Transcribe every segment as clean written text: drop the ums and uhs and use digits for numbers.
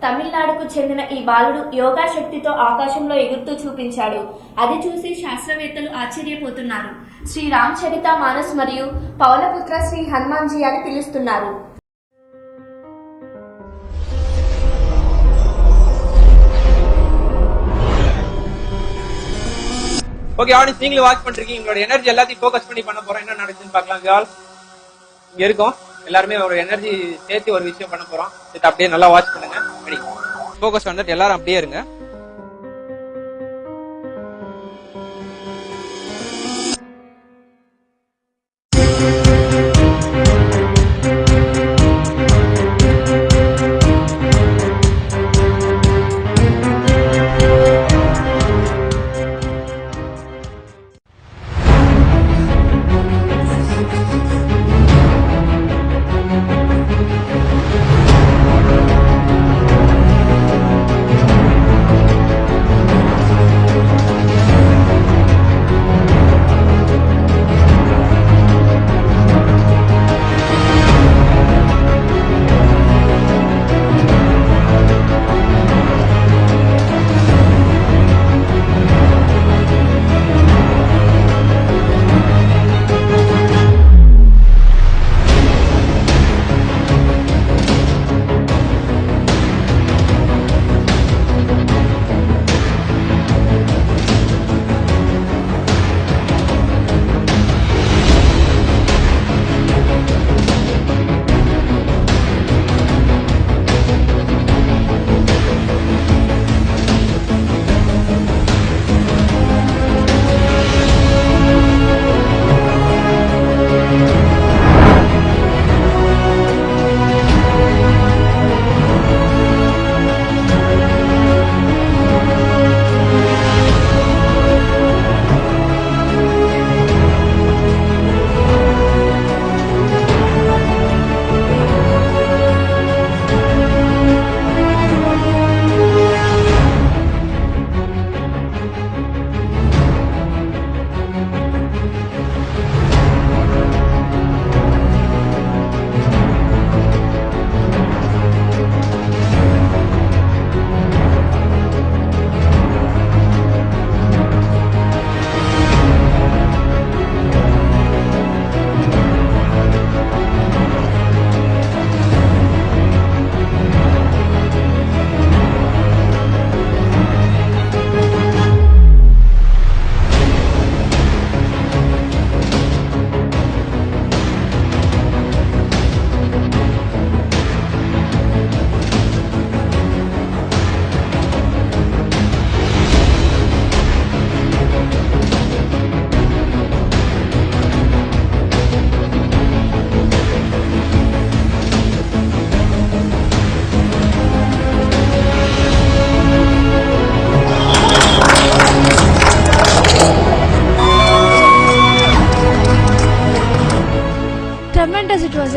తమిళనాడుకు చెందిన ఈ బాలుడు యోగా శక్తితో ఆకాశంలో ఎగురుతూ చూపించాడు. అది చూసి శాస్త్రవేత్తలు ఆశ్చర్యపోతున్నారు. శ్రీ రామచరిత మానస్ మరియు పవనపుత్ర శ్రీ హనుమాన్జీ అని పిలుస్తున్నారు. ஓகே ஆடியன்ஸ், நீங்களும் வாட்ச் பண்ணிருக்கீங்க. உங்களோட எனர்ஜி எல்லாத்தையும் ஃபோக்கஸ் பண்ணி பண்ண போறோம். என்ன நடக்குதுன்னு பார்க்கலாம். இங்க இருக்கோம் எல்லாருமே ஒரு எனர்ஜி சேர்த்து ஒரு விஷயம் பண்ண போறோம். இது அப்படியே நல்லா வாட்ச் பண்ணுங்க. ரெடி, ஃபோக்கஸ் பண்ணிட்டு எல்லாரும் அப்படியே இருங்க.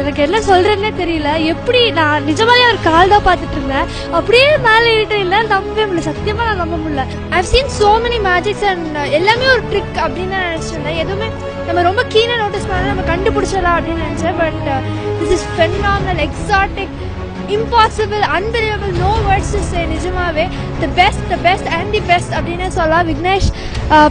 எனக்கு என்ன சொல்றேன்னே தெரியல. எப்படி நான் நிஜமாலே ஒரு கால் தான் பார்த்துட்டு இருந்தேன், அப்படியே மேலே ஏறிட்டு இல்லை, நம்பவே முடியல. சத்தியமா நான் நம்ப முடியல. I've seen so many magics and எல்லாமே ஒரு ட்ரிக் அப்படின்னு நான் நினைச்சிருந்தேன். எதுவுமே நம்ம ரொம்ப கீனா நோட்டீஸ் பண்ணா நம்ம கண்டுபிடிச்சிடலாம் அப்படின்னு நினைச்சேன். But this is phenomenal, exotic, impossible, unbelievable, no words to say. நிஜமாவே the best and the best அப்படின்னு சொல்லலாம். விக்னேஷ்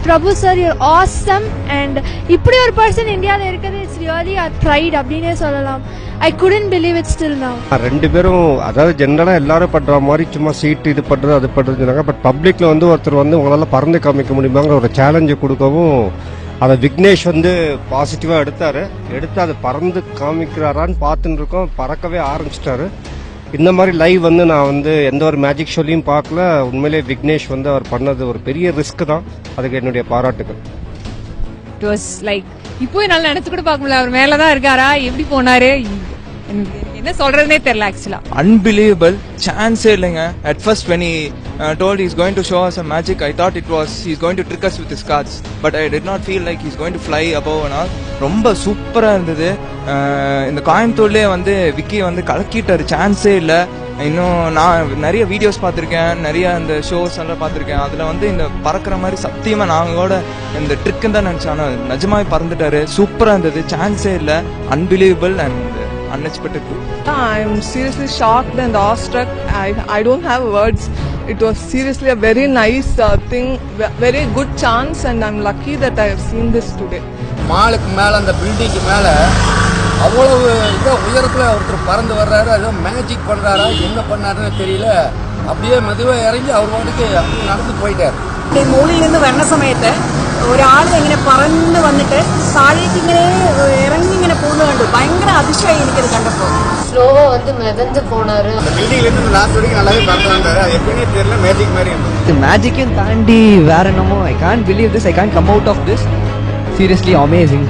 பிரபு சார், you're awesome. and இப்படி ஒரு பர்சன் இந்தியாவில் இருக்கிறது இட்ஸ் ரியலி a pride அப்படின்னே சொல்லலாம். I couldn't believe it still now. ரெண்டு பேரும் அதாவது ஜென்ரலா எல்லாரும் பண்ற மாதிரி சும்மா சீட் இது பண்றது அது பண்றது சொன்னாங்க. பட் பப்ளிக்ல வந்து ஒருத்தர் வந்து உங்களால பறந்து காமிக்க முடியுமாங்கிற ஒரு சேலஞ்சை கொடுக்கவும் அதை விக்னேஷ் வந்து பாசிட்டிவா எடுத்து அதை பறந்து காமிக்கிறாரான்னு பார்த்துன்னு இருக்கோம். பறக்கவே ஆரம்பிச்சிட்டாரு. இந்த மாதிரி லைவ் வந்து நான் வந்து எந்த ஒரு மேஜிக் ஷோலையும் பார்க்கல. உண்மையிலே விக்னேஷ் வந்து அவர் பண்ணது ஒரு பெரிய ரிஸ்க் தான். அதுக்கு என்னுடைய பாராட்டுகள். இட் வாஸ் லைக் இப்போ என்னால நினைச்சு கூட பார்க்க முடியல. அவர் மேலதான் இருக்காரா, எப்படி போனாரு, என்ன சொல்றதுனே தெரியல. ஆக்சுவலா unbelievable, சான்ஸே இல்லைங்க. at first when he told he's going to show us some magic, I thought it was he's going to trick us with his cards, but I did not feel like he's going to fly above and all. ரொம்ப சூப்பரா இருந்தது. இந்த கோயம்புத்தூர்லயே வந்து விக்கி வந்து கலக்கிட்டாரு, சான்ஸே இல்ல. இன்னும் நான் நிறைய வீடியோஸ் பார்த்துருக்கேன், நிறைய அந்த ஷோஸ் எல்லாம் பார்த்துருக்கேன். அதுல வந்து இந்த பறக்கிற மாதிரி சத்தியமா நாங்க கூட இந்த ட்ரிக்குன்னு தான் நினைச்சோம். ஆனா நிஜமாவே பறந்துட்டாரு. சூப்பரா இருந்தது, சான்ஸே இல்ல. Unbelievable. And unexpected too. I'm seriously shocked and awestruck. I don't have words. It was seriously a very nice thing, very good chance, and I'm lucky that I have seen this today. மாலுக்கு மேல அந்த பில்டிங்க்கு மேல அவ்வளவு இதோ உயரத்துல ஒருத்தர் பறந்து வர்றாரு. ஏதோ மேஜிக் பண்றாரா என்ன பண்ணாருன்னு தெரியல. அப்படியே மெதுவா ഇറങ്ങി അവർ വാട്ടിക്ക് നടന്നു പോയിട്ടാரு. മുകളിൽ നിന്ന് വരുന്ന സമയത്ത് ഒരാൾ ഇങ്ങനെ പറന്ന് വന്നിട്ട് താഴേക്ക് ഇങ്ങനെ ഇറങ്ങി ഇങ്ങനെ പോകുന്നത് കണ്ടു. ഭയങ്കര അതിശയമായി എനിക്കത് കണ്ടപ്പോൾ. ஸ்லோவா வந்து மிதந்து போனாரு. அந்த பில்டிங்ல இருந்து லாஸ்ட் வரைக்கும் நல்லாவே பறந்து வந்தாரு. அது எப்படின்னு தெரியல, மேஜிக் மாதிரி இருந்தது. மேஜிக்கையும் தாண்டி வேற என்னமோ I can't believe this, I can't come out of this. Seriously amazing.